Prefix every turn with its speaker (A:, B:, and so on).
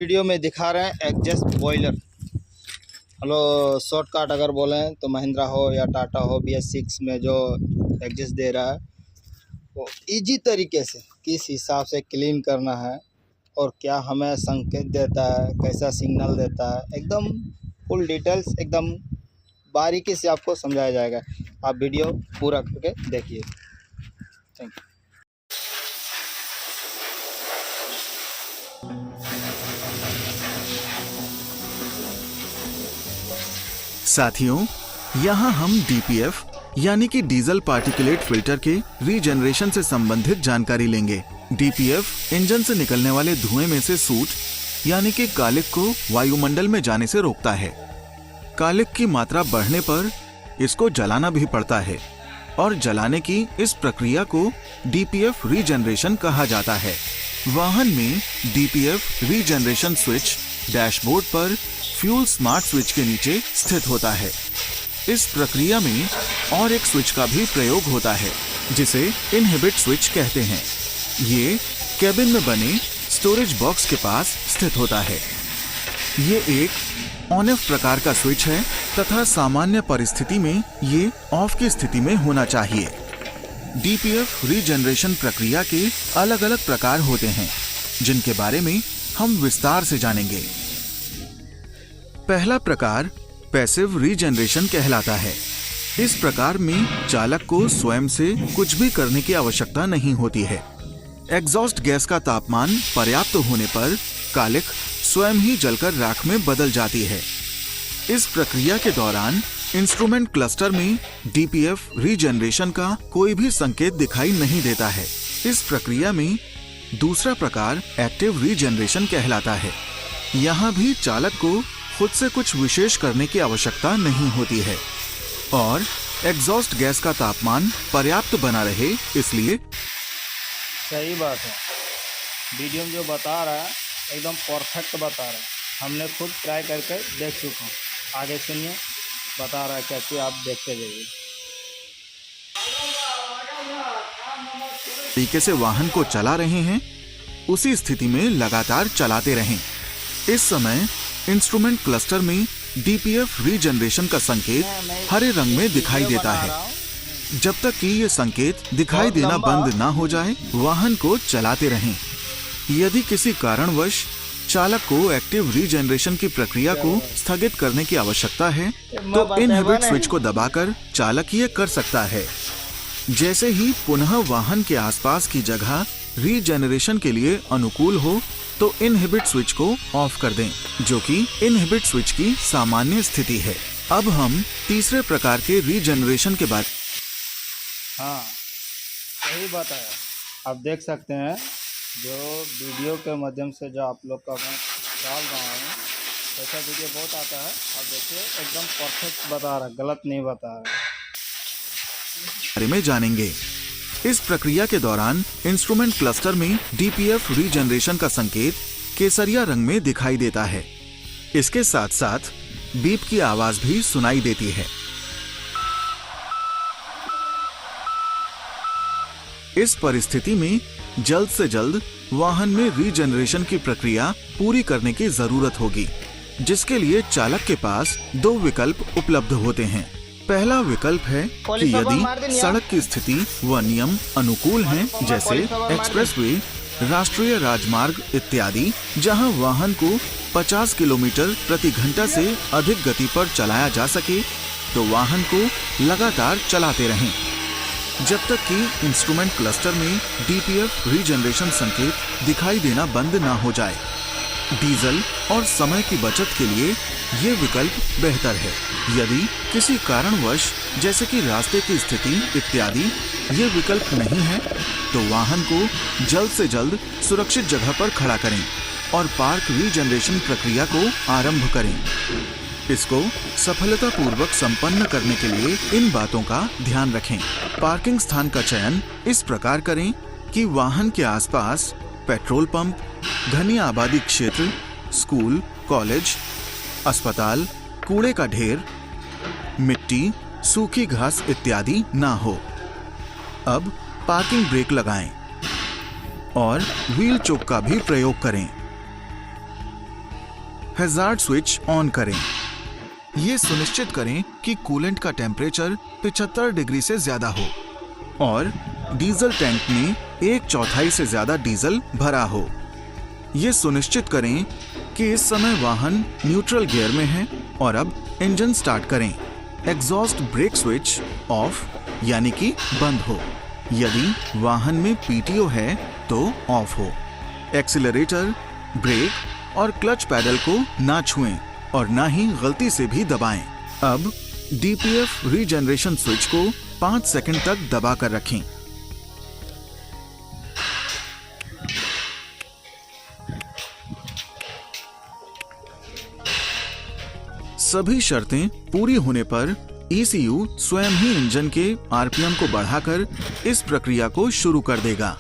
A: Video में दिखा रहे हैं एग्जॉस्ट बॉयलर। हेलो, शॉर्टकट अगर बोलें तो महिंद्रा हो या टाटा हो, BS6 में जो एग्जॉस्ट दे रहा है वो इजी तरीके से किस हिसाब से क्लीन करना है और क्या हमें संकेत देता है, कैसा सिग्नल देता है, एकदम फुल डिटेल्स एकदम बारीकी से आपको समझाया जाएगा। आप वीडियो पूरा करके देखिए। Thank you.
B: साथियों, यहाँ हम DPF यानी कि डीजल पार्टिकुलेट फिल्टर के रीजनरेशन से संबंधित जानकारी लेंगे। DPF इंजन से निकलने वाले धुएं में से सूट यानी कि कालिक को वायुमंडल में जाने से रोकता है। कालिक की मात्रा बढ़ने पर इसको जलाना भी पड़ता है और जलाने की इस प्रक्रिया को DPF रीजनरेशन कहा जाता है। वाहन में DPF रीजनरेशन स्विच डैशबोर्ड पर फ्यूल स्मार्ट स्विच के नीचे स्थित होता है। इस प्रक्रिया में और एक स्विच का भी प्रयोग होता है जिसे इनहिबिट स्विच कहते हैं। ये केबिन में बने स्टोरेज बॉक्स के पास स्थित होता है। ये एक ऑन ऑफ प्रकार का स्विच है तथा सामान्य परिस्थिति में ये ऑफ की स्थिति में होना चाहिए। DPF रीजनरेशन प्रक्रिया के अलग अलग प्रकार होते हैं जिनके बारे में हम विस्तार से जानेंगे। पहला प्रकार पैसिव रीजनरेशन कहलाता है। इस प्रकार में चालक को स्वयं से कुछ भी करने की आवश्यकता नहीं होती है। एग्जॉस्ट गैस का तापमान पर्याप्त होने पर कालिक स्वयं ही जलकर राख में बदल जाती है। इस प्रक्रिया के दौरान इंस्ट्रूमेंट क्लस्टर में DPF रीजनरेशन का कोई भी संकेत दिखाई नहीं देता है। इस प्रक्रिया में दूसरा प्रकार एक्टिव रीजनरेशन कहलाता है। यहाँ भी चालक को खुद से कुछ विशेष करने की आवश्यकता नहीं होती है और एग्जॉस्ट गैस का तापमान पर्याप्त बना रहे इसलिए।
A: सही बात है, वीडियो में जो बता रहा है एकदम परफेक्ट बता रहा है। हमने खुद ट्राई करके देख चुका हूँ। आगे सुनिए, बता रहा है कैसे, आप देखते जाइए।
B: तरीके से वाहन को चला रहे हैं उसी स्थिति में लगातार चलाते रहें। इस समय इंस्ट्रूमेंट क्लस्टर में DPF रीजनरेशन का संकेत हरे रंग में दिखाई देता है। जब तक कि ये संकेत दिखाई देना बंद ना हो जाए वाहन को चलाते रहें। यदि किसी कारणवश चालक को एक्टिव रीजनरेशन की प्रक्रिया को स्थगित करने की आवश्यकता है तो इनहिबिट स्विच को दबाकर चालक ये कर सकता है। जैसे ही पुनः वाहन के आसपास की जगह रीजनरेशन के लिए अनुकूल हो तो इनहिबिट स्विच को ऑफ कर दें, जो कि इनहिबिट स्विच की सामान्य स्थिति है। अब हम तीसरे प्रकार के रीजनरेशन के बारे।
A: हाँ, सही बताया। आप देख सकते हैं जो वीडियो के माध्यम से जो आप लोग का मैं डाल रहा हूँ, ऐसा वीडियो बहुत आता है। आप देखिए एकदम परफेक्ट बता रहा है, गलत नहीं बता रहा है।
B: बारे में जानेंगे। इस प्रक्रिया के दौरान इंस्ट्रूमेंट क्लस्टर में DPF रीजनरेशन का संकेत केसरिया रंग में दिखाई देता है। इसके साथ साथ बीप की आवाज भी सुनाई देती है। इस परिस्थिति में जल्द से जल्द वाहन में रीजनरेशन की प्रक्रिया पूरी करने की जरूरत होगी, जिसके लिए चालक के पास दो विकल्प उपलब्ध होते हैं। पहला विकल्प है कि यदि सड़क की स्थिति व नियम अनुकूल हैं, जैसे एक्सप्रेसवे, राष्ट्रीय राजमार्ग इत्यादि, जहां वाहन को 50 किलोमीटर प्रति घंटा से अधिक गति पर चलाया जा सके, तो वाहन को लगातार चलाते रहें जब तक कि इंस्ट्रूमेंट क्लस्टर में DPF रीजनरेशन संकेत दिखाई देना बंद ना हो जाए। डीजल और समय की बचत के लिए ये विकल्प बेहतर है। यदि किसी कारणवश जैसे कि रास्ते की स्थिति इत्यादि ये विकल्प नहीं है तो वाहन को जल्द से जल्द सुरक्षित जगह पर खड़ा करें और पार्क रीजनरेशन प्रक्रिया को आरंभ करें। इसको सफलतापूर्वक संपन्न करने के लिए इन बातों का ध्यान रखें। पार्किंग स्थान का चयन इस प्रकार करें कि वाहन के आसपास पेट्रोल पंप, घनी आबादी क्षेत्र, स्कूल, कॉलेज, अस्पताल, कूड़े का ढेर, मिट्टी, सूखी घास इत्यादि ना हो। अब पार्किंग ब्रेक लगाएं और व्हील चोक का भी प्रयोग करें। हैजार्ड स्विच ऑन करें। ये सुनिश्चित करें कि कूलेंट का टेम्परेचर 75 डिग्री से ज्यादा हो और डीजल टैंक में 1/4 से ज्यादा डीजल भरा हो। ये सुनिश्चित करें कि इस समय वाहन न्यूट्रल गियर में है और अब इंजन स्टार्ट करें। एग्जॉस्ट ब्रेक स्विच ऑफ यानी कि बंद हो। यदि वाहन में पीटीओ है तो ऑफ हो। एक्सीलरेटर, ब्रेक और क्लच पैडल को ना छुएं और ना ही गलती से भी दबाएं। अब डीपीएफ रीजनरेशन स्विच को 5 सेकंड तक दबा कर रखें। सभी शर्तें पूरी होने पर ECU स्वयं ही इंजन के आरपीएम को बढ़ाकर इस प्रक्रिया को शुरू कर देगा।